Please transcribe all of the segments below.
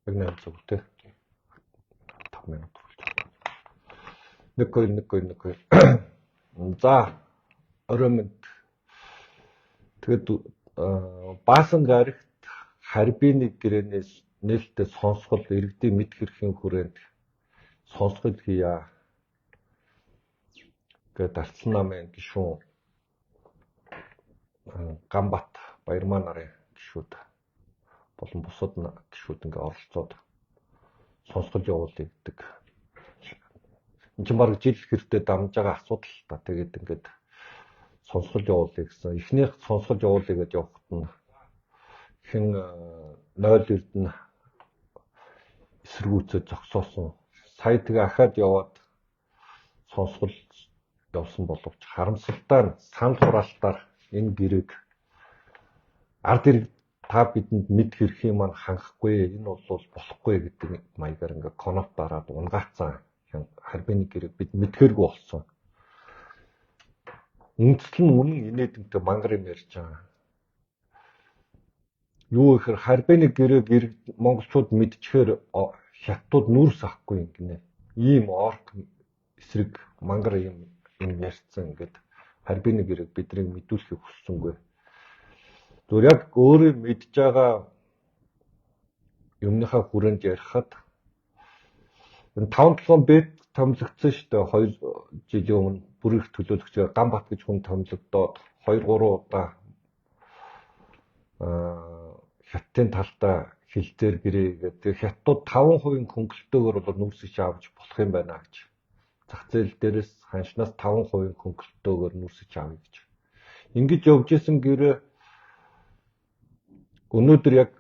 Яг 800 тий. 5 минут нэг. За орой минь тэгээд баасан гарагт харбины гэрээнээс нээлттэй сонсгол иргэдийн мэд хэрхэн хүрээнд сонсгол хийя гэдэг Дарцлан намын гишүүн Ганбат Баярмаа нарын гишүүд болон бусад гишүүд ингээ оролцоод сонсгол явуулъя гэдэг. Энд чинь бараг жил хэрдээ дамж байгаа асуудал та. Тэгээд ингээд сонсгол явуулъя гэсэн. Эхнийх сонсгол явуулъя гэж явахт нь хэн 0 эрдэнэ эсэргүүцэд зогсоосон. Сая тэгээ ахаад яваад сонсгол явсан боловч харамсалтай санал хураалтаар энэ гэрээг ард иргэд та бидэнд мэд хэрхэн маань хангахгүй энэ бол болохгүй гэдэг маягаар ингээ конот дараад унгаацсан харбины гэрээг бид мэдхэргүй болсон. Үндэслэл нь үнэн инээдэмтэй мангар юм ярьж байгаа. Юу ихэр харбины гэрээг монголчууд мэдчихээр хятадууд нүүрс авахгүй юм гинэ. Ийм орк эсрэг мангар юм ярьсан ингээд харбины гэрээг биднийг мэдүүлэхийг хүссэнгүй. Зүгээр яг өөрөө мэдж байгаа юмныхаа хүрээнд ярихад энэ 5-7 бет томилогдсон шүү дээ. 2 жилийн өмнө бүр их төлөөлөгчөөр Ганбат гэж хүн томилогдоод 2-3 удаа хятадын талдаа хилцээр гэрээгээд тэгээ хятадууд 5% хөнгөлтөөр бол нүүрсэж авч болох юм байна гэж. Зах зээл дээрээс ханшнаас 5% хөнгөлтөөр нүүрсэж авъя гэж. Ингэж явж исэн гэрээ өнөөдөр яг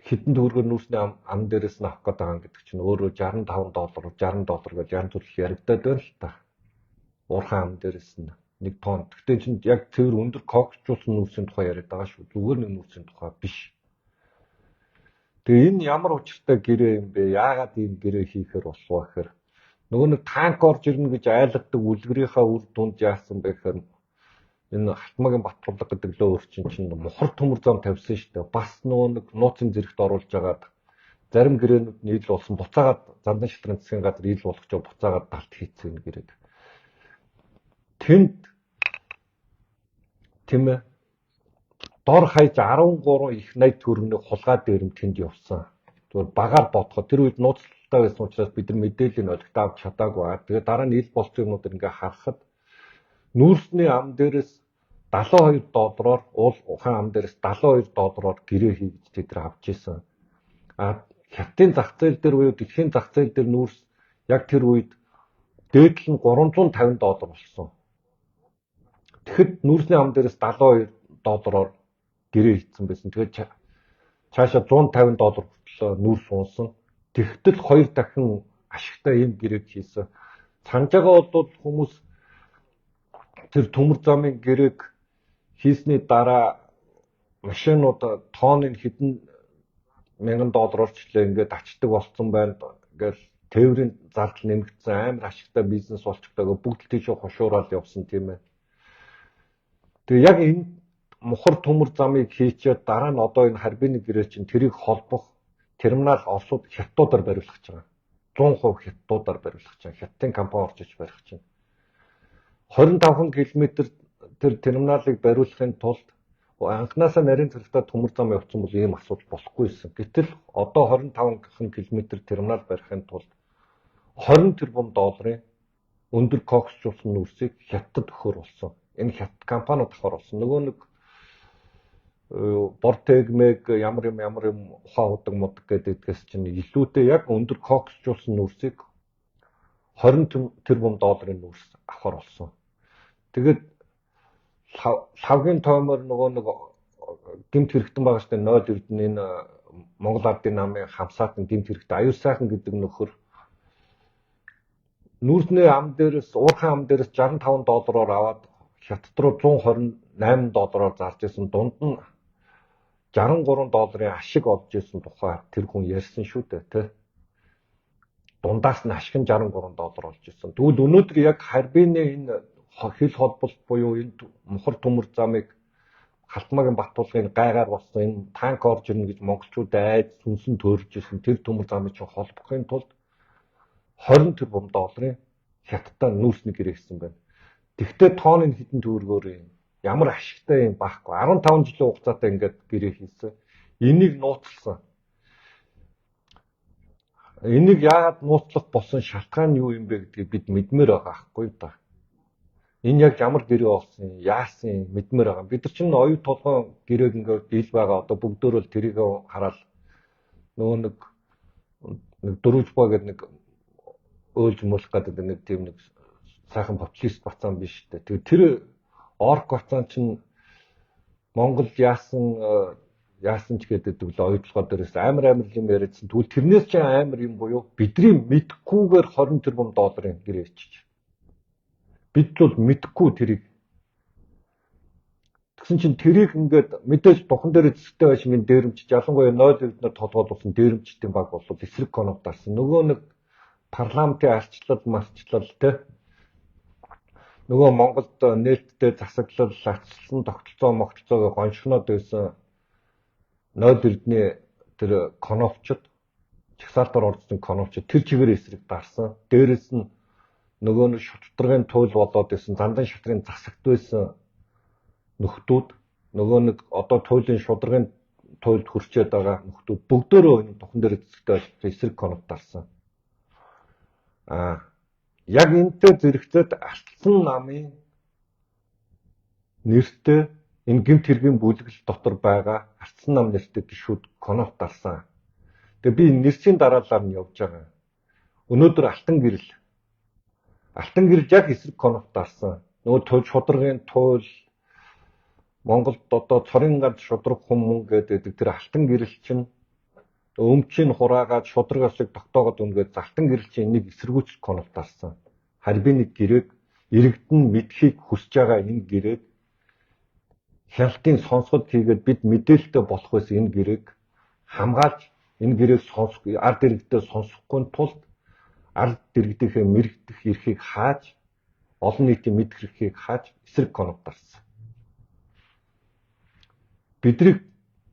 хэдэн төгрөгөөр нүүрсний ам дээрээс нь авах гээд байгаа гэдэг чинь өөрөө $65, $60 гэж янз бүр яригадаад байна л та. Уурхай ам дээрээс нь 1 тонн. Гэхдээ чинь яг тэр өндөр кокчуулсан нүүрсийн тухай яриад байгаа шүү. Зүгээр нэг нүүрсийн тухай биш. Тэгээ энэ ямар учиртай гэрээ юм бэ? Яагаад ийм гэрээ хийхээр болох вэ гэхээр нөгөө нэг танк орж ирнэ гэж айлгадаг үлгэрийнхаа үр дүнд яасан бэ гэхээр энэ Халтмаагийн Баттулга гэдэг лөө өрчин чинь мухар төмөр зам тавьсан шүү дээ. Бас нөгөө нэг нууцын зэрэгт оруулж агаад зарим гэрээнүүд нь ил болсон буцаагаад зандан шатрын засгийн газар ил болгож буцаагаад далд хийцэн гэрээд. Тэнд тийм ээ дор хаяж 13 их 80 төгрөгийн хулгай дээрм тэнд явсан. Зүгээр багаар бодоход тэр үед нууцлалтай байсан учраас бид нар мэдээллийн олигт авч чадаагүй. Тэгээ дараа нь ил болсон юмнууд ингээ харахад нүүрсний ам дээрээс $72-оор ухаан ам дээрээс $72-оор гэрээ хийж тэд авч ирсэн. Хятадын зах зээл дээр буюу дэлхийн зах зээл дээр нүүрс яг тэр үед дээдл нь $350 болсон. Тэгэхэд нүүрсний ам дээрээс $72-оор гэрээ хийсэн байсан. Тэгээд цаашаа $150 хүртэл нүүрс унсан. Тэгтэл 2 дахин ашигтай юм гэрээг хийсэн. Санаж байгаа бол хүмүүс тэр төмөр замын гэрээг хийсний дараа машинууд тонны хэдэн $1000 ч лээ ингээд ачдаг болсон байна гэж тээврийн зардал нэмэгдсэн амар ашигтай бизнес болчихдогоо бүгд тийшээ хошуураад явсан тийм ээ. Тэгээ яг энэ мухар төмөр замыг хийчихэд дараа нь одоо энэ харбины гэрээ чинь тэрийг холбох терминал олсууд хятадуудаар бариулах гэж байгаа. 100% хятадуудаар бариулах гэж байгаа. Хятадын компани орж иж барих гэж байна. 25 км тэр терминалыг бариулахын тулд анхнаасаа нарийн царигтаа төмөр зам явуулсан бол ийм асуудал болохгүйсэн. Гэтэл одоо 25 км терминал барихын тулд $20 тэрбум өндөр коксжуулсан нүүрсийг хятад өгөхөр болсон. Энэ хятад компаниуд авахар болсон. Нөгөө нэг Бортегмэг ямар юм ухаан удаг мудаг гэдэгээс чинь илүүтэй яг өндөр коксжуулсан нүүрсийг $20 тэрбум нүүрс авахар болсон. Тэгээд лавгийн тоомор нөгөө нэг гэмт хэрэгтэн байгаа штэ 0 эрдэнэ энэ Монгол Ардын намын хамсаатан гэмт хэрэгтэн аюул сайхан гэдэг нөхөр нүүрсний ам дээрээс уурхай ам дээрээс $65-оор аваад хятад руу $128-оор зарж исэн дунд нь $63 ашиг олж исэн тухай тэр хүн ярьсан шүү дээ тий. Дундаас нь ашиг нь $63 олж исэн. Тэгвэл өнөөдөр яг харбины энэ хил холболт буюу энэ мухар төмөр замыг Халтмаагийн Баттулгын гайгаар болсон энэ танк орж ирнэ гэж монголчууд айд сүнсэн төрж ирсэн тэр төмөр замыг чинь холбохын тулд 20 тэрбум долларын хятадтай нүүрсний гэрээ хийсэн байна. Тэгвэл тооны хэдэн төгрөгөөр ямар ашигтай юм байхгүй. 15 жилийн хугацаатай ингээд гэрээ хийсэн. Энийг нууцлсан. Энийг яагаад нууцлах болсон шалтгаан юу юм бэ гэдгийг бид мэдмээр байгаа байхгүй да. Энэ яг ямар гэрээ болсон юм, яасан юм мэдмээр байгаа. Бид нар чинь оюу толгойн гэрээг ингээд ил байгаа. Одоо бүгдөө л тэрийг хараад нөгөө нэг дөрвжбаа гэдэг нэг өөлж муулах гэдэг нэг тийм нэг сайхан популист бацаан биш үү. Тэгээ тэр орк бацаан чинь Монгол яасан ч гэдэг л оюутлогоо дээрээс амар юм яриадсан. Тэгвэл тэрнээс ч амар юм буюу бидний мэдхгүйгээр 20 тэрбум долларын гэрээ ичиж. Бид бол мэдхгүй тэрийг. Тэгсэн чинь тэрийг ингээд мэдээж духан дээр эцэгтэй байшингийн дээрэмч ялангуяа 0 эднэр толгойд болсон дээрэмчтийн баг бол эсрэг коног дарсан. Нөгөө нэг парламентын арчлал те нөгөө Монголд нээлттэй засаглал авчилсан тогтолцоо гоншгоноод байсан 0 эрдний тэр коновчд чагсаалтаар орсон коновчд тэр чигээр эсрэг дарсан. Дээрээс нь нөгөө нэг шударгын туйл болоод байсан зандан шатрын засагт байсан нөхдүүд нөгөө нэг одоо туйлын шударгын туйлд хүрчээд байгаа нөхдүүд бүгдөө энэ духан дээр эцэгтэй эсрэг конов дарсан. Яг энэтэй зэрэгцээд алтсан намын нэртэй энэ гэмт хэргийн бүлэгэл дотор байгаа алтсан нам нэртэй гишүүд конов дарсан. Тэгээ би нэрсийн дараалал нь явж байгаа. Өнөөдөр алтан гэрэл яг эсрэг конов дарсан. Нөгөө шударгын туйл Монголд одоо цорын ганц шудраг хүмүүн гэдэг тэр алтан гэрэл чинь өмчийн хураагаад шудраг асыг тогтоогод үнгээд алтан гэрэл чинь энийг эсэргүүцэх конов дарсан. Харин нэг гэрээг иргэдэн мэдхийг хүсэж байгаа энэ гэрээг хяналтын сонсгод хийгээд бид мэдээлэлтэй болох байсан энэ гэрээг хамгаалж энэ гэрээг ард иргэдэд сонсохгүй тулд ард иргэдийнхээ мэрэгдэх эрхийг хааж олон нийтийн мэдэх эрхийг хааж эсрэг конов дарсан. Бидрийг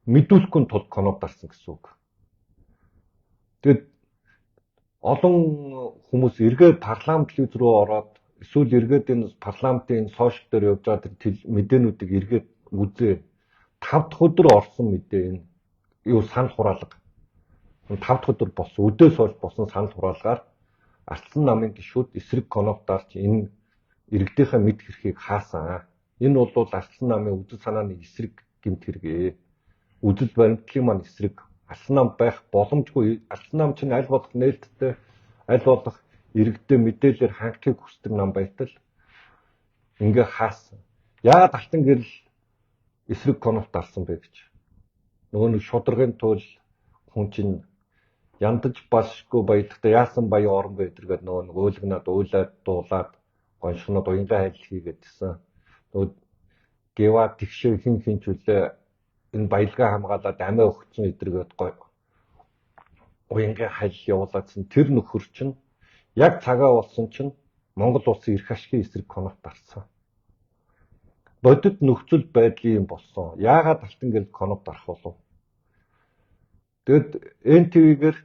мэдүүлэхгүй тулд конов дарсан гэсэн үг. Тэгэд олон хүмүүс эргээд парламент руу ороод эсвэл эргээд энэ парламентын сошиал дээр явж байгаа тэр мэдээнүүдийг эргээд үзээ. 5 дахь өдөр орсон мэдээ энэ юу санал хураалга. 5 дахь өдөр болсон өдөөс хойш болсон санал хураалгаар алтсан намын гишүүд эсрэг конов дарж энэ иргэдийнхээ мэдэх эрхийг хаасан. Энэ бол алтсан намын үзэл санааны эсрэг гэмт хэрэг. Үзэл баримтлалын маань эсрэг алтсан нам байх боломжгүй. Алтсан нам чинь аль болох нээлттэй аль болох иргэдэд мэдээлэлээр хангахыг хүсдэг нам байтал ингээ хаасан. Яагаад алтан гэрэл эсрэг конов дарсан бэ гэж. Нөгөө нэг шударгын туйл хүн чинь яндаж басшгүй баядахта яасан баян орон байдэргээд нөгөө нэг өөлгнаад уйлаад дуулаад гоншгоноод уянгаа хайл хийгээдсэн. Нөгөө гэва тэгшээ хин ч үлээ энэ баялгаа хамгаалаад амиа өгсөн эдэргээд гоё уянгаа хайл явуулаадсан тэр нөхөр чинь яг цагаа болсон чинь Монгол улсын эрх ашигын эсрэг конов дарсан. Бодит нөхцөл байдлын юм болсон. Яагаад алтан гэрэл конов дарах болов? Тэгэд НТВ-гээр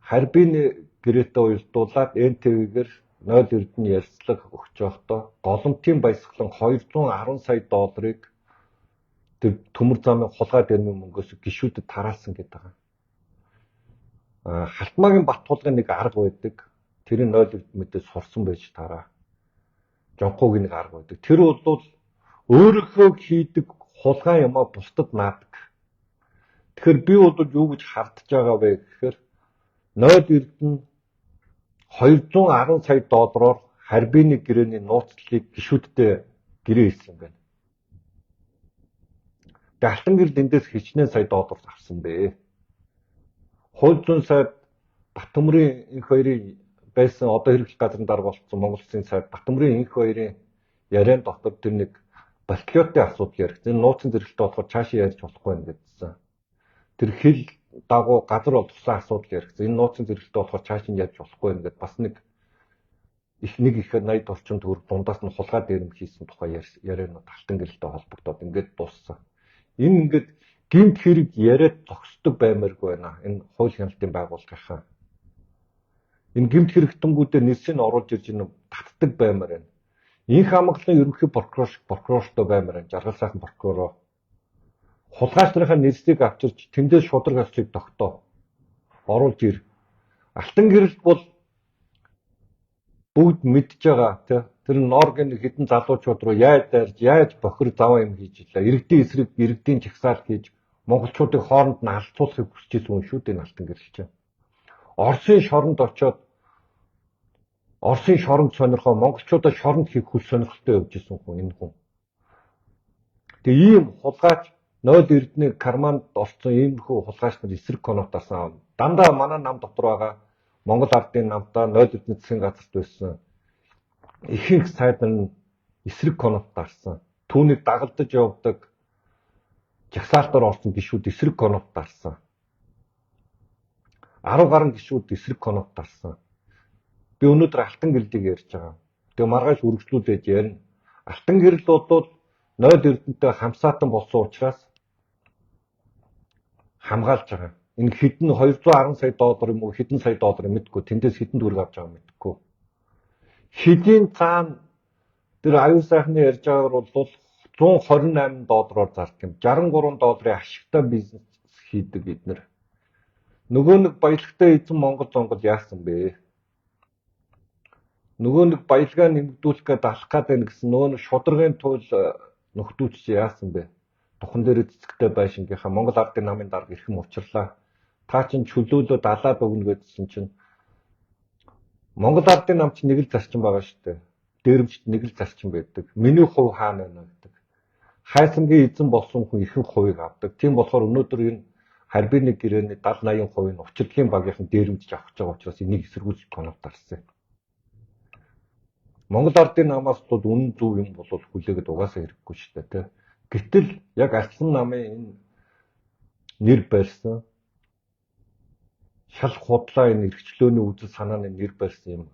харбины гэрээтэй уялдуулаад НТВ-гээр 0 эрдэнэ ярилцлага өгч байхдаа голомтын баясгалан 210 сая долларыг тэр төмөр замын хулгай дэрмийн мөнгөөс гишүүдэд тараасан гэдэг байгаа. Халтмаагийн Баттулгын нэг арга байдаг. Тэр 0 эрдэнэдээ сурсан байж тараа. Жонхоогийн нэг арга байдаг. Тэр бол өөрийнхөө хийдэг хулгай юмаа бусдад наадаг. Тэгэхээр би бол юу гэж хардж байгаа вэ гэхээр 0 эрдэнэ 210 сая доллараар харбины гэрээний нууцлалыг гишүүддээ гэрээ хийсэн байна. Тэгээ алтан гэрэл эндээс хичнээн сая доллар авсан бэ. Хууль зүйн сайд Батөмрийн энх хоёрын байсан одоо хэрэглэх газрын дарга болсон Монгол Улсын сайд Батөмрийн энх хоёрын яриан дотор тэр нэг патриотын асуудал яригдсан. Нууцын зэрэгтэй болохоор цаашаа ярьж болохгүй юм гэдсэн. Тэр хил дагуу газар бол тусан асуудал яригдсан. Энэ нууцын зэрэгтэй болохоор цааш нь ярьж болохгүй юм гэд бас нэг нэг их 80 орчим төгрөг дундаас нь хулгай дээрэм хийсэн тухай ярианууд алтан гэрэлтэй холбогдоод ингээд дууссан. Энэ ингээд гэмт хэрэг яриад зогсдог баймааргүй байна. Энэ хууль хяналтын байгууллагынхаа энэ гэмт хэрэгтэнгүүдээр нэрсийг оруулж ирж татдаг баймаар байна. Инх хамгааллын ерөнхий прокурортой баймаар байна. Жаргал сайхан прокурор хулгайч нарынхаа нэрсийг авчирч тэндээс шудраг авчиг тогтоо оруулж ир. Алтан гэрэл бол бүгд мэдж байгаа тий. Тэр норгийн хідэн залуучууд руу яаж дайрж, яаж бохир заваа юм хийж илаа. Иргэдийн эсрэг, иргэдийн чагсаалт хийж монголчуудыг хооронд нь алцуулахыг хүсэж байсан хүн шүү дээ алтан гэрэл чинь. Оросын шоронд очоод Оросын шоронд сонирхоо монголчуудаа шоронд хийх хүс сонирхолтой явж исэн хүн энэ хүн. Тэгээ ийм хулгайч 0 эрдний карманд орсон иймэрхүү хулгайч нар эсрэг коннотаас дандаа манай нам дотор байгаа Монгол ардын намтаа 0 эрдний засгийн газарт байсан ихэнх сайд нар нь эсрэг коннот дарсан. Түүнийг дагалдаж явдаг жагсаалтаар орсон гишүүд эсрэг коннот дарсан. 10 гаруй гишүүд эсрэг коннот дарсан. Би өнөөдөр алтан гэрэлийг ярьж байгаа. Тэгээ маргааш үргэлжлүүлээд ярина. Алтан гэрэл бол 0 эрдэнэтэй хамсаатан болсон учраас хамгаалж байгаа. Энэ хэдэн 210 сая доллар юм уу хэдэн сая доллар мэдгүй тэндээс хэдэн төгрөг авч байгаа мэдгүй. Хэдийн цаана тэр аюул сайхны ярьж байгаагаар бол 128 доллараар зардаг юм. 63 долларын ашигтай бизнес хийдэг эднэр. Нөгөө нэг баялагтай эзэн Монгол яасан бэ? Нөгөө нэг баялгаа нэмэгдүүлэх гээд алах гээд байна гэсэн нөгөө нэг шударгын туйл нөхдүүч яасан бэ? Тухан дээр цэцэгтэй байшингийнхаа Монгол ардын намын дарга ирхэн учрлаа. Та чинь чөлөөлөд алаад өгнө гэдсэн чинь Монгол ардын нам чинь нэг л зарчим байгаа шүү дээ. Дээрэмчд нэг л зарчим байдаг. Миний хувь хаана байна гэдэг. Хайсангийн эзэн болсон хүн ихэнх хувийг авдаг. Тийм болохоор өнөөдөр энэ харбины гэрээний 70-80% нь учирдлагын багийнхан дээрэмж авах гэж байгаа учраас энийг эсэргүүцэж коннот дарсан. Монгол ардын намаас бол үнэн зөв юм бол хүлээгээд угаасаа хэрэггүй шүү дээ, тэ. Гэтэл яг Арслан намын энэ нэр барьсан шал худлаа энэ эрхчлөөний үзэл санааны нэр барьсан юм.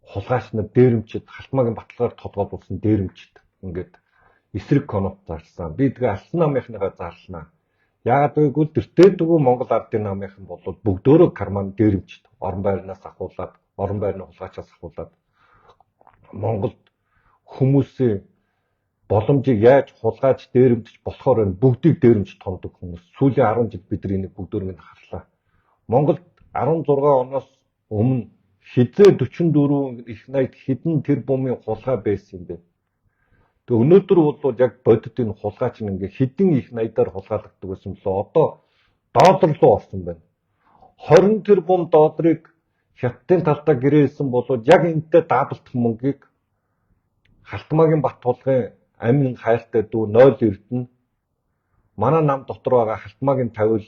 Хулгайч нар дээрэмчд халтмаагийн баталгаар тодгойлуулсан дээрэмчд ингээд эсрэг коннот зарсан. Би тэгээ Арслан намынхныгаа зарлана. Яагаад гэвэл тэртээдгүй Монгол ардын намынхан бол бүгдөө карман дээрэмчд орон байрнаас ахуулаад, орон байрны хулгайчаас ахуулаад Монголд хүмүүсийн боломжийг яаж хулгайч дээрэмдэж болохоор энэ бүгдийг дээрэмж томдог хүмүүс. Сүүлийн 10 жил бид энийг бүгдөө харлаа. Монголд 16 оноос өмнө хизээ 44 их 80 хэдэн тэрбумын хулгай байсан юм бэ. Тэгээ өнөөдөр бол яг бодит энэ хулгайч ингээ хэдэн их 80-аар хулгайлагддаг байсан болоо одоо доллар руу орсон байна. 20 тэрбум долларыг хятадын талдаа гэрээсэн болоод яг энэтэй даблдах мөнгийг Халтмаагийн Бат тулгын амин хайртай дүү 0 эрдэнэ манай нам дотор байгаа Халтмаагийн тавил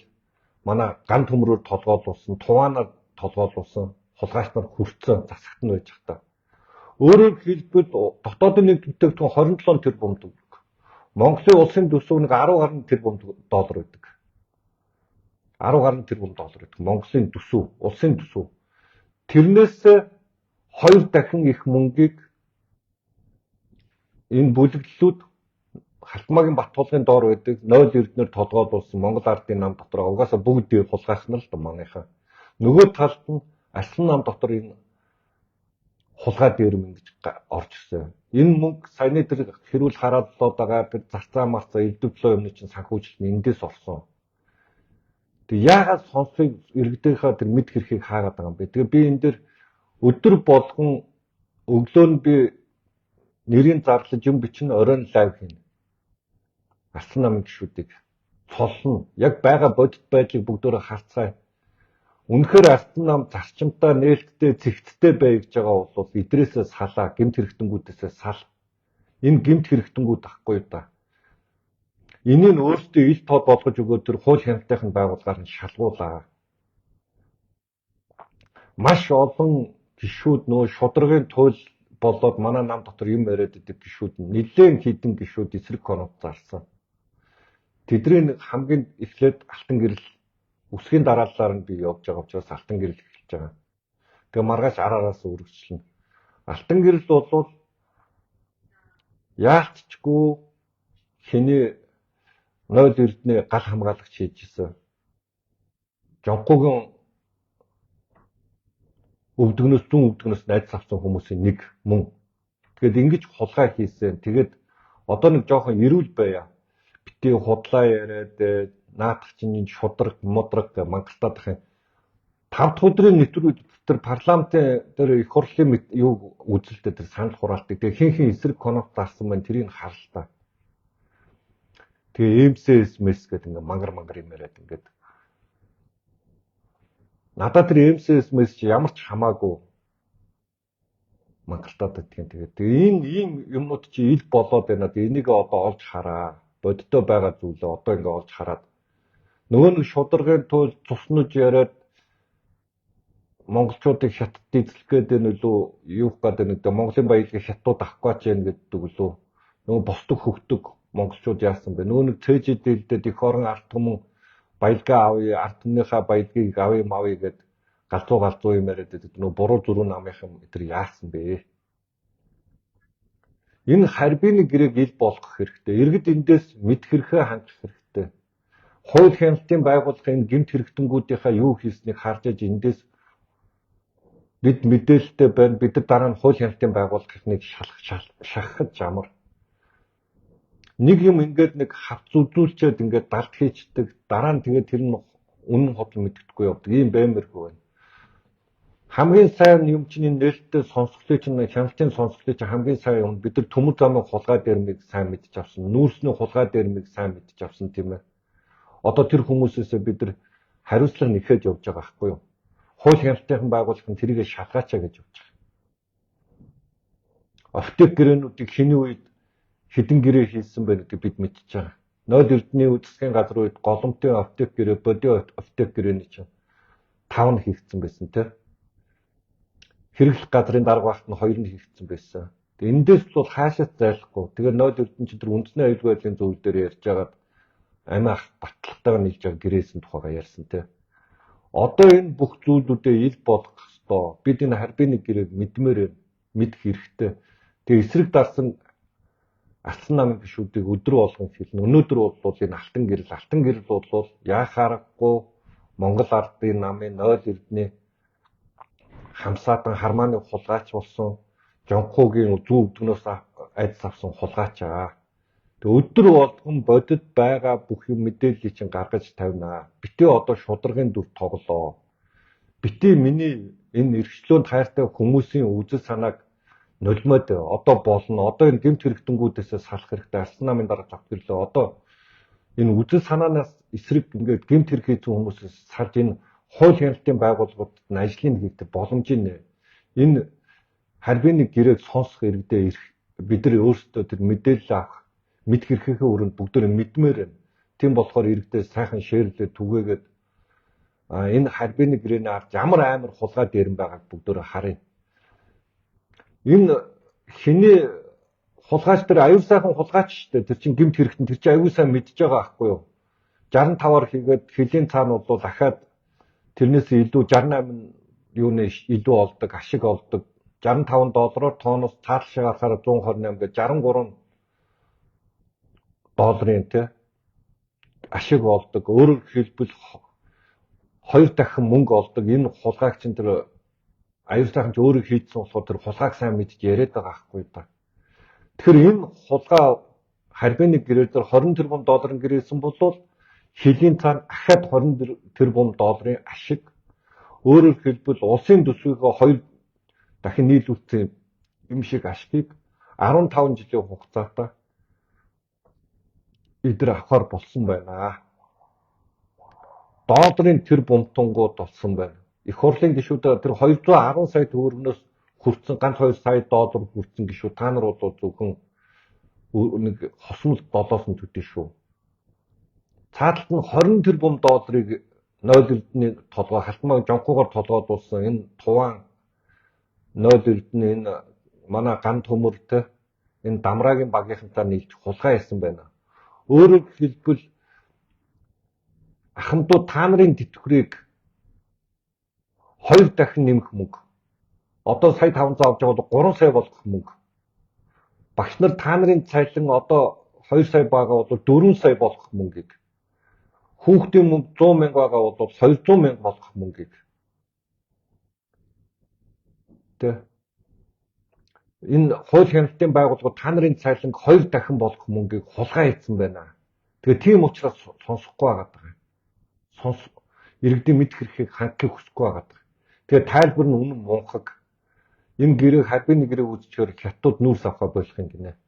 манай ган төмрөөр толгойлуулсан, туваанаар толгойлуулсан хулгайч нар хүрцэн засагт нь байж хата. Өөрөөр хэлбэл дотоодын нэг бүтээгдэхүүн 27 тэрбум төгрөг. Монголын улсын төсөв нэг 10 гаруй тэрбум доллар байдаг. 10 гаруй тэрбум доллар байдаг. Монголын төсөв, улсын төсөв. Тэрнээс 2 дахин их мөнгийг энэ бүлэглэлүүд Халтмаагийн Бат тулгын доор байдаг 0 эрдэнээр тодгойлуулсан Монгол ардын нам дотор угаасаа бүгд хулгайч нар л да манайхаа. Нөгөө талд нь Арслан нам дотор энэ хулгай дээрэм ингэж орж ирсэн. Энэ мөнгө саяны тэр хэрүүл хараад болоод байгаа тэр зарцаа марцаа элдвлөө юмны чинь санхүүжилт нь эндээс орсон. Тэг яагаад сонсыг иргэдийнхаа тэр мэд хэрхийг хаагаад байгаа юм бэ? Тэгээ би энэ дэр өдөр болгон өглөө нь би нэрийн зарлаж юм бичнэ оройн лайв хийнэ. Арслан намын гишүүдийг цолно. Яг байгаа бодит байдлыг бүгдөө харцгаая. Үнэхээр Арслан нам зарчимтай нээлттэй цэгцтэй бай гэж байгаа бол идрээсээ салаа, гэмт хэрэгтэнгүүдээсээ сал. Энэ гэмт хэрэгтэнгүүд ахгүй да. Энийг өөртөө ил тод болгож өгөөд тэр хууль хяналтын байгууллагаар нь шалгуулаа. Маш олон гишүүд нөө шударгын туйл болоод манай нам дотор юм яриад идэг гишүүд нэлээд хідэн гишүүд эсрэг коннот зарсан. Тэдний нэг хамгийн эхлээд алтан гэрэл үсгийн дараалалаар нь би явж байгаа учраас алтан гэрэл эхэлж байгаа. Тэгээ маргааш араараас үргэлжлэнэ. Алтан гэрэл бол яалтчгүй хиний 0 эрдний гал хамгаалагч хийжсэн. Жонхгүйн зүүн өвдгнөөс найз авсан хүмүүсийн нэг мөн. Тэгээд ингэж хулгай хийсэн. Тэгээд одоо нэг жоохон эрүүл байя. Бити худлаа яриад наадах чинь шудраг мудраг мангалтаад их 5 дахь өдрийн нэвтрүүлэг тэр парламентын тэр их хурлын юу үзэлтэй тэр санал хураалтыг тэгээ хин эсрэг конфликт дарсан байна тэрийг харал та. Тэгээ МСС мэс гэдэг ингээ мангар юм яриад ингээд надад тэр МСС мэс чи ямар ч хамаагүй мангалтаад байдгийн тэгээд ийм юмнууд чи ил болоод байна. Энийг одоо олж хараа. Бодтой байгаа зүйлээ одоо ингээ олж хараад нөгөө нэг шударгын туйл цуснаж яриад монголчуудыг хятад эзлэх гэдэг нь үлээ юу гэдэг нэг Монголын баялагийг хятад авах гэж байна гэдэг үлээ нөгөө босдог хөгдөг монголчууд яасан бэ нөгөө нэг цээжид дэлдэд их орон ард түмэн баялгаа авъя ард түмнийхээ баялагийг авъя мавъя гэд галзуу юм яриад байдаг нөгөө буруу зүрх намынхан тэр яасан бэ энэ харбины гэрээг ил болгох хэрэгтэй иргэд эндээс мэдэх хэрэгээ хангах хэрэгтэй хууль хяналтын байгууллагын гэмт хэрэгтэнгүүдийнхаа юу хийснийг харж иж эндээс бид мэдээлэлтэй байна бид нар дараа нь хууль хяналтын байгууллагыг шахахад ямар нэг юм ингээд нэг хавц үзүүлчихэд ингээд далд хийчдэг дараа нь тэгээд тэр нь үнэн худал мэддэхгүй явдаг ийм баймиргүй байна хамгийн сайн юм чинь нээлттэй сонсголыг чинь хяналтын сонсголыг чинь хамгийн сайн юм бид нар төмөр замын хулгай дээрмийг сайн мэдж авсан нүүрсний хулгай дээрмийг сайн мэдж авсан тийм ээ одоо тэр хүмүүсээс бид нар хариуцлага нэхэд явж байгаа байхгүй юу хууль хяналтын байгууллага нь тэрийг шалгаачаа гэж явж байгаа. Офтек гэрээнүүдийг хэний үед хэдэн гэрээ хийсэн бэ гэдгийг бид мэдчихэж байгаа. 0 эрдний үзэсгэлэн газар үед голомтын офтек гэрээ, бодио офтек гэрээний чинь 5 нь хийгдсэн байсан тийм. Хэрэглэх газрын дарга багт нь 2 нь хийгдсэн байсан. Тэгээ эндээс бол хаашаас зайлахгүй. Тэгээ 0 эрдэн чинь тэр үндэсний аюулгүй байдлын зөвлөл дээр ярьж байгаад амиах батлагтайгаар нийлж байгаа гэрээсэн тухайга ярьсан тийм. Одоо энэ бүх зүйлүүдээ ил болгох ёстой. Бид энэ харбины гэрээг мэдэх хэрэгтэй. Тэгээ эсрэг дарсан алтан намын гишүүдийг өдөр болгон хэлнэ. Өнөөдөр бол энэ алтан гэрэл бол яахаарахгүй Монгол ардын намын 0 эрдний хамсаатан хармааны хулгайч болсон Жонхгүйн зүүн өвдгнөөс айдас авсан хулгайч аа. Тэг өдөр болгон бодит байгаа бүх юм мэдээллийг чинь гаргаж тавина. Бити одоо шударгын дүр тоглоо. Бити миний энэ эрхчлөөнд хайртай хүмүүсийн үзэл санааг нулимод одоо болно. Одоо энэ гэмт хэрэгтэнгүүдээс салах хэрэгтэй. Алтан намын дараа завхирлээ. Одоо энэ үзэл санаанаас эсрэг ингээд гэмт хэрэг хийсэн хүмүүсээс салж энэ хууль хяналтын байгууллагуудад нь ажлын хийгдэх боломж нэ. Энэ харбины гэрээг сонсох иргэдээ бид нар өөрсдөө тэр мэдээлэл авах мэдх эрхийнхээ өрөөнд бүгдөө мэдмээр байна. Тийм болохоор иргэдээ сайхан шеэрлээ түгээгээд энэ харбины гэрээний ард ямар амар хулгай дээрэн байгааг бүгдөө харъя. Энэ хэний хулгайч тэр аюул сайхан хулгайч шүү дээ. Тэр чинь гэмт хэрэгтэн тэр чинь аюул сайн мэдж байгаа байхгүй юу? 65-аар хийгээд хөлийн цаана бол дахиад тэрнээс илүү 68 юуны илүү олдог, ашиг олдог. $65 тонноос цаалшаа гарахаар 128 гэж 63 долларын тэ ашиг олдог. Өөрөөр хэлбэл 2 дахин мөнгө олдог. Энэ хулгайч чинь тэр аюул сайхан ч өөрөө хийдсэн болохоор тэр хулгайг сайн мэдж яриад байгаа байхгүй да. Тэгэхээр энэ хулгай харбины гэрээр дээр 20 тэрбум долларын гэрээсэн бол хөлийн цаана ахаад 20 тэрбум долларын ашиг өөрөөр хэлбэл улсын төсвийгөө 2 дахин нийлүүлсэн юм шиг ашигыг 15 жилийн хугацаатаа эдгээр авахар болсон байна. Долларын тэр бумтангууд болсон байна. Их хурлын гишүүдээр тэр 210 сая төгрөгнөөс хүрсэн ганц 2 сая доллар хүрсэн гишүүд та нар бол зөвхөн нэг хосмол 7-оос нь төдий шүү. Цааталт нь 20 тэрбум долларыг 0 эрдний толгой халтмаа жонхгүйгээр толгойдуулсан энэ туван 0 эрдний энэ манай ган төмөртэй энэ дамраагийн багийнхантаа нийлж хулгай хийсэн байна. Өөрөөр хэлбэл ахмадууд та нарын тэтгэврийг 2 дахин нэмэх мөнгө. Одоо сая 500 авч байгаа бол 3 сая болох мөнгө. Багш нар та нарын цалин одоо 2 сая байгаа бол 4 сая болох мөнгийг. Хүүхдийн мөнгө 100 мянга байгаа бол 200 мянга болох мөнгийг. Тэ. Энэ хууль хяналтын байгууллагууд та нарын цалин 2 дахин болох мөнгийг хулгай хийсэн байна. Тэгээ тийм учраас сонсохгүй байгаа даа. Иргэдийн мэд хэрхийг хангахыг хүсэхгүй байгаа. Тэгээ тайлбар нь үнэн мунхаг. Энэ гэрээг харбины гэрээг үзчихээр хятад нүүрс авах болох юм гинэ.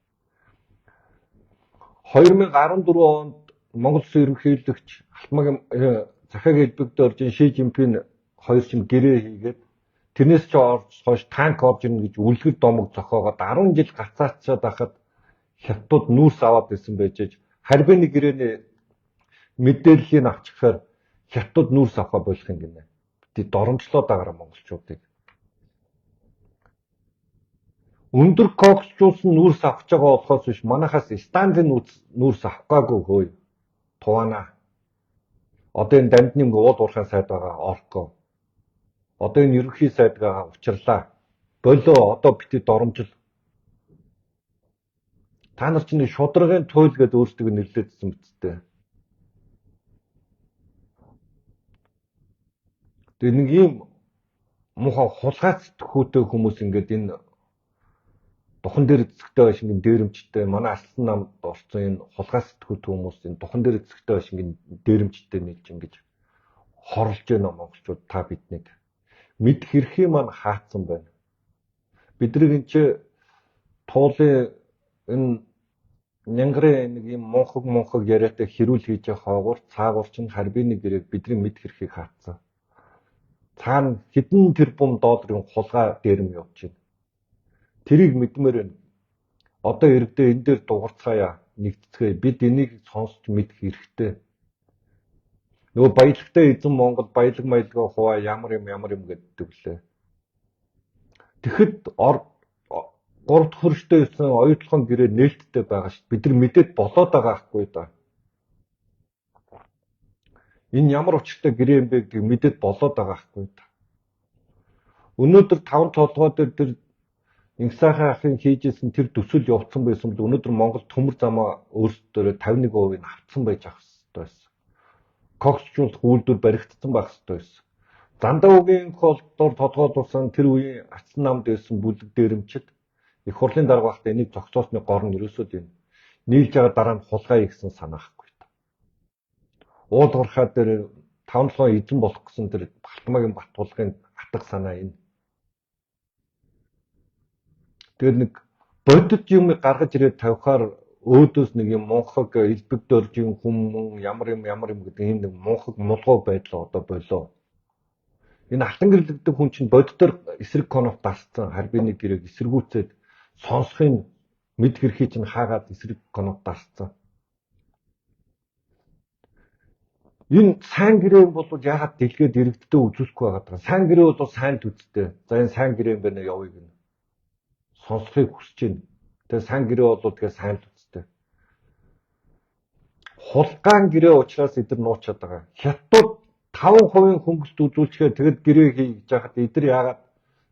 2014 онд Монгол Улсын ерөнхийлөгч Алтмаагийн захиагийн элбэгт оржин Ши Жинпин хоёр чинь гэрээ хийгээд тэрнээс ч хойш танк орж ирнэ гэж үлгэр домог зохиогоод 10 жил гацаачаад байхад хятад нүүрс аваад байсан байж харбины гэрээний мэдээллийг авчихаар хятад нүүрс авах болох юм гинэ. Бид доромжлоод байгаа монголчуудыг. Өндөр коксчулсан нүүрс авах байгаа болохоос биш манайхаас станцын нүүрс авахгүйг хөөе. Туана. Одоо энэ дамжны уул уурхайн сайд байгаа орко. Одоо энэ ерөнхий сайд байгаа учрлаа. Болоо одоо бити доромжил. Та нар чинь шударгын туйл гэдээ өөрсдөө нэрлэжсэн биттэй. Тэгээ нэг ийм муухай хулгайц төхөөтэй хүмүүс ингээд энэ духан дээр эцэгтэй байшингийн дээрэмчтэй манай алсан намд орсон энэ хулгайц төхөөтэй хүмүүс энэ духан дээр эцэгтэй байшингийн дээрэмчтэй нийлж ингэж хорлж байна монголчууд та биднийг мэд хэрхий маань хаацсан байна. Бидний энэ ч туулын энэ нянгарын нэг юм мунхаг яриатай хэрүүл хийж явах хаагуур цаагуур чинь харбины гэрээг бидний мэд хэрхийг хаацсан. Цаана хэдэн тэрбум долларын хулгай дээрэм явж байна. Тэрийг мэдмээр байна. Одоо иргэдээ энэ дээр дуурцгаая нэгтцгээе. Бид энийг сонсч мэдэх хэрэгтэй. Нөгөө баялагтай эзэн Монгол баялаг маялгаа хуваа ямар юм гэдэг лээ. Тэгэхэд 3 дахь хөрштэй байсан оюутлахын гэрээ нээлттэй байгаа шүү. Бид нар мэдээд болоод байгаа хгүй да. Энэ ямар учиртай гэрээ юм бэ гэдгийг мэдээд болоод байгаа хгүй да. Өнөөдөр 5 толгой дээр тэр Инсаахан ахын хийжсэн тэр төсөл явуулсан байсан бол өнөөдөр Монгол төмөр замаа өөрсдөө 51% авцсан байж ах хэрэгтэй байсан. Коксчулах үйлдвэр баригдсан байх хэрэгтэй байсан. Зандаа үгийн холдоор тодгойлуулсан тэр үеийн ацсан намд байсан бүлэг дээрэмчид их хурлын дарга багт энийг зогсоосны гор нь ерөөсөө юм. Нийлж байгаа дараа нь хулгай хийсэн санаахгүй та. Уулуурхаа дээр 5-7 эзэн болох гэсэн тэр Балтмаагийн бат тулгын атга санаа энэ. Тэгээд нэг бодит юм гаргаж ирээд тавихаар өөдөөс нэг юм мунхаг элбэг дөржин хүм ямар юм гэдэг ийм нэг мунхаг мулгуу байдал одоо болоо. Энэ алтан гэрлэгдэх хүн чинь бодитоор эсрэг конов дарцсан харбины гэрээг эсэргүүцээд сонсохын мэд хэрхий чинь хаагаад эсрэг конов дарцсан. Энэ сайн гэрээ бол яагаад дэлгээд иргэдтэй үзүүлэхгүй байгаа даа. Сайн гэрээ бол сайн төцтэй. За энэ сайн гэрээ юм байна явъя гэнэ. Сонсохыг хүсэж байна. Тэгээ сайн гэрээ бол тэгээ сайн төцтэй. Хулгаан гэрээ учраас эдгээр нуучаад байгаа. Хятад 5% хөнгөлт үзүүлчихээ тэгэд гэрээ хийж яхад эдгээр яагаад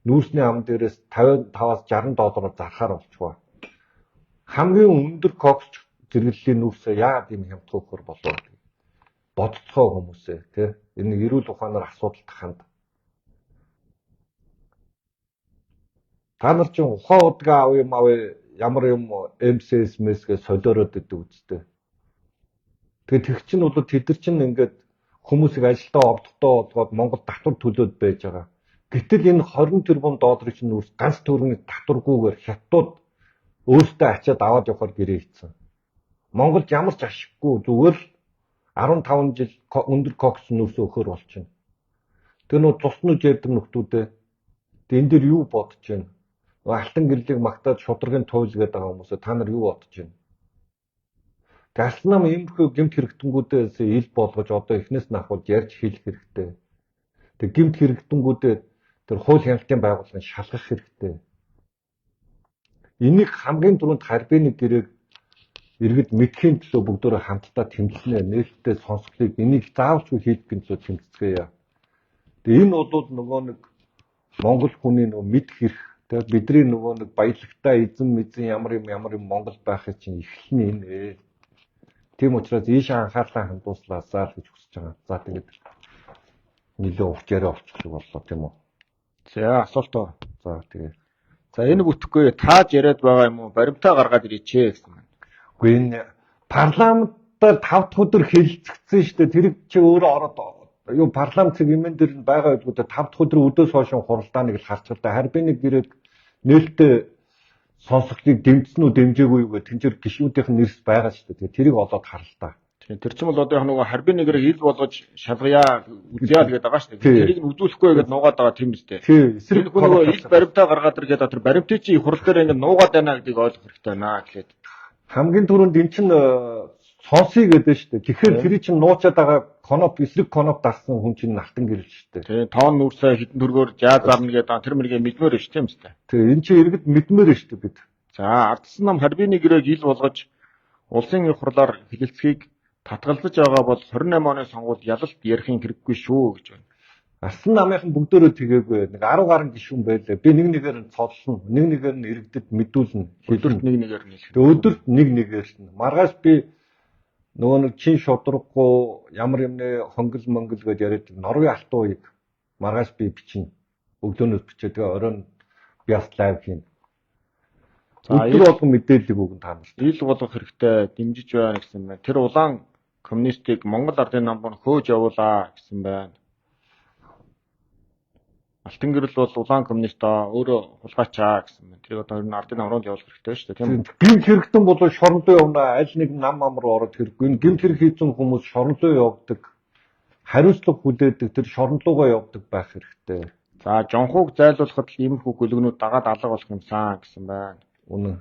нүүрсний ам дээрээс 55-аас 60 доллараар зархаар болчихваа. Хамгийн өндөр кокс зэрэглэлийн нүүрсээ яагаад юм хямдхан өгөхөр болов уу? Бодцгоо хүмүүсээ тий. Энэ эрүүл ухаанаар асуудалтай ханд. Та нар чинь ухаан удгаа ямар юм МСС-гээ солиороод идэв үстэй. Тэгээд тэг чинь бол тэд нар чинь ингээд хүмүүсийг ажилдаа овдохтой болгоод Монгол татвар төлөөд байж байгаа. Гэтэл энэ 20 тэрбум долларын чинь нүүрс ганц төгрөгийн татваргүйгээр хятад өөртөө ачаад аваад явахаар гэрээ хийсэн. Монголд ямар ч ашиггүй зүгээр л 15 жил өндөр кокс нүүрс өгөхөр болчихно. Тэр нөө цуснууд ярьдаг нөхдүүдээ энэ дээр юу бодож байна? Алтан гэрлийг магтаад шударгын туйл гэдэг байгаа хүмүүсээ та нар юу бодож байна? Галснам иймэрхүү гэмт хэрэгтэнгүүдээс ил болгож одоо эхнээс нь ахвал ярьж хэлэх хэрэгтэй. Тэг гэмт хэрэгтэнгүүдээ тэр хууль хяналтын байгууллагын шалгах хэрэгтэй. Энийг хамгийн түрүүнд харбины гэрээг иргэд мэдхийн төлөө бүгдөө хамтдаа тэмцэнэ. Нээлттэй сонсголыг энийг заавалчгүй хийх гэнэ төлөө тэмцэцгээе. Тэг энэ бол нөгөө нэг Монгол хүний нөгөө мэд хэрэг тэгээд бидний нөгөө нэг баялагтай эзэн мэдэн ямар юм Монгол байхыг чинь эхлэн энэ. Тийм учраас ийшээ анхаарлаа хандуулсаасаа л гэж хүсэж байгаа. За тэгээд нэлээд урт яриа болчихлоо боллоо тийм үү. За асуултаа. За тэгээд За энэ бүтэхгүй тааж яриад байгаа юм уу? Баримтаа гаргаад ирээч гэсэн байна. үгүй энэ парламентаар 5 дахь өдөр хэлэлцэгдсэн шүү дээ. Тэр чи өөрөө ороод юу парламент цэгмэн дээр байгаа гэдгүүдээ 5 дахь өдөр өдөөс хойш хуралдааныг л харж байгаа. Харбиныг ирээд нээлттэй сонсогчдыг дэмжсэн үү дэмжээгүй юу гэх тэнцэр гишүүдийнх нь нэрс байгаа шүү дээ. Тэрийг олоод харалтаа. Тэр чинь бол одоо яг нөгөө харбин нэгрээ ил болгож шалгая үзьяа гэдэг байгаа шүү дээ. Тэрийг нь үзүүлэхгүй гэдээ нуугаад байгаа тийм үстэй. Тийм эсрэг нөгөө ил баримтаа гаргаад иргээд тэр баримтыг чи хурал дээр ингэ нуугаад байна гэдгийг ойлгох хэрэгтэй байна гэхэд. Хамгийн түрүүнд эн чинь сонсъё гэдэг шүү дээ. Тэгэхээр тэр чинь нуучаад байгаа коноп эсрэг коноп дагсан хүн чинь алтан гэрэл шүү дээ. Тийм тоон нүүрсээ хитэн төргөөр жаа зарна гэдэг тэр мэргээ мэдмээр шүү тийм үстэй. Тийм эн чинь иргэд мэдмээр шүү дээ бид. За ардсан нам харбин нэгрээг ил болгож улсын их хурлаар хэлэлцгийг татгалзаж байгаа бол 28 оны сонгуульд ялалт ярихын хэрэггүй шүү гэж байна. Арсан намынхан бүгдөө тэгээгүй. Нэг 10 гаруй гишүүн байлаа. Би нэг нэгээр нь цодлно, нэг нэгээр нь иргэдэд мэдүүлнэ. Өдөрт нэг нэгээр нь хэлэх. Тэгээ өдөрт нэг нэгээр нь. Маргааш би нөгөө нэг чин шудраггүй ямар юмны хонгил монгол гэж яриад Норвегийн алтууыг маргааш би бичнэ. Өглөөнөөс бичээ тэгээ оройн би бас лайв хийн. Өдөр болгон мэдээлэл өгөн та нарт. Ил болгох хэрэгтэй дэмжиж байна гэсэн байна. Тэр улаан коммунистыг Монгол Ардын намбар хөөж явуулаа гэсэн байна. Алтан гэрэл бол улаан коммунист өөрөө хулгайчаа гэсэн байна. Тэр одоо Ардын намрууд явуулах хэрэгтэй шүү дээ, тийм үү? Гэмт хэрэгтэн бол шорондоо явна. Аль нэг нам руу ороод хэрэггүй. Гэмт хэрэг хийсэн хүмүүс шорондоо явдаг. Хариуцлага хүлээдэг. Тэр шорондоогоо явдаг байх хэрэгтэй. За, жонхууг зайлуулахад л иймэрхүү гүлгнүүд дагаад алга болох юмсан гэсэн байна. Үнэн.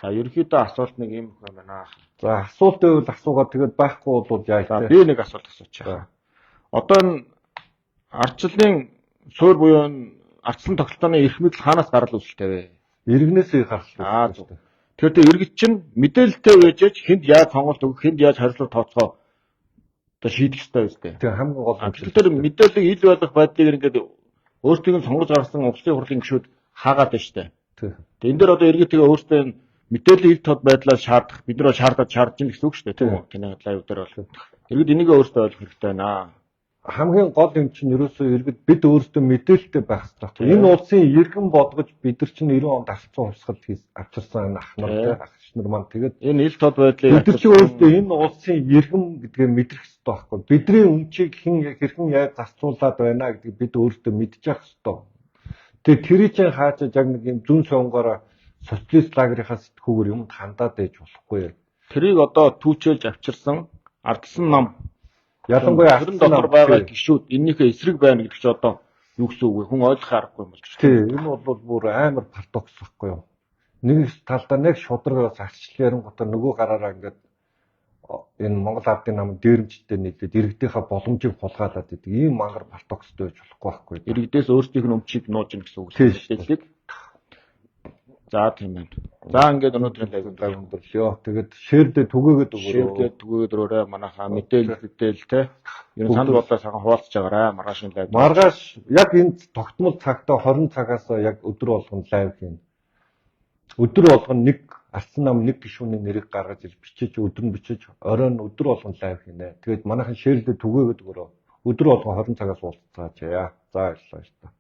За, ерөнхийдөө асуулт нэг юм байна. За, асуултыг бол асуугаад тэгээд байхгүй бол яаж вэ? Би нэг асуулт асуучих. Одоо энэ ардчлалын суур буюу ардсан тогтолцооны эрх мэдэл хаанаас гарал үүсэлтэй вэ? Иргэнээсээ гарал үүсэлтэй. Тэгэхээр иргэд чинь мэдээлэлтэй үежж хэнд яаж сонголт өгөх, хэнд яаж хариуцлага тооцоо одоо шийдэх ёстой үстэй. Тэгээ хамгийн гол нь тэр мэдээллийг ил байлгах байдлыг ингээд өөрсдийг нь сонгож гаргасан улсын хурлын гишүүд хаагаад байна штэ. Тэгээ энэ дээр одоо иргэд тэгээ өөрсдөө мэдээллийн ил тод байдлаас шаардах бид нөө шаардаж ин гэсэн үг шүү дээ тийм үү? Тэний лайв дээр бол иргэд энийг өөрсдөө ойлгох хэрэгтэй байна. Хамгийн гол юм чинь ерөөсөө иргэд бид өөрсдөө мэдээлэлтэй байх хэрэгтэй. Энэ улсын иргэн бодгож бид нар чинь 90 онд авцсан хувьсгал авчирсан ах нар ах нар маань тэгээд энэ ил тод байдлыг бид чинь өөрсдөө энэ улсын иргэн гэдгээ мэдрэх хэрэгтэй байхгүй. Бидний өмчийг хэрхэн яаж зарцуулаад байна гэдгийг бид өөрсдөө мэдчих хэрэгтэй. Тэгээд тэрий чинь хаачаа яг нэг юм зүн сонгороо социалист лагерийнхаа сэтгүүгээр юмд хандаад байж болохгүй. Тэрийг одоо түүчэлж авчирсан ардсан нам ялангуяа ардсан дотор байгаа гишүүд энэнийхээ эсрэг байна гэдэг чинь одоо юу гэсэн үг вэ? Хүн ойлгох аргагүй юм болж байна. Тийм энэ бол бүр амар парадокс байхгүй юу? Нэг талдаа нэг шудрагаас арчлал ярингуудаа нөгөө гараараа ингээд энэ Монгол Ардын намын дээрэмчтэй нийлээд иргэдийнхаа боломжийг хулгайлаад идэг. Ийм мангар парадокстой байж болохгүй байхгүй. Иргэдээс өөрсдийнх нь өмчийг нууж ин гэсэн үг хэлдэг. За тийм байна. За ингээд өнөөдрийн лайв өндөрлөө. Тэгээд шеэрлээ түгээгээд өгөөрэй. Шеэрлээ түгээгээд өрөөрэй. Манайхаа мэдээлэл те. Ер нь санал бодлоо сайхан хуваалцаж байгаарай. Маргаашийн лайв. Маргааш яг энэ тогтмол цагтаа 20 цагаас яг өдөр болгон лайв хийнэ. Өдөр болгон нэг ардсан нам нэг гишүүний нэрийг гаргаж ил бичиж өдөр нь бичиж оройн өдөр болгон лайв хийнэ. Тэгээд манайхан шеэрлээ түгээгээд өгөөрэй. Өдөр болгон 20 цагаас уулзцааж яа. За баярлалаа.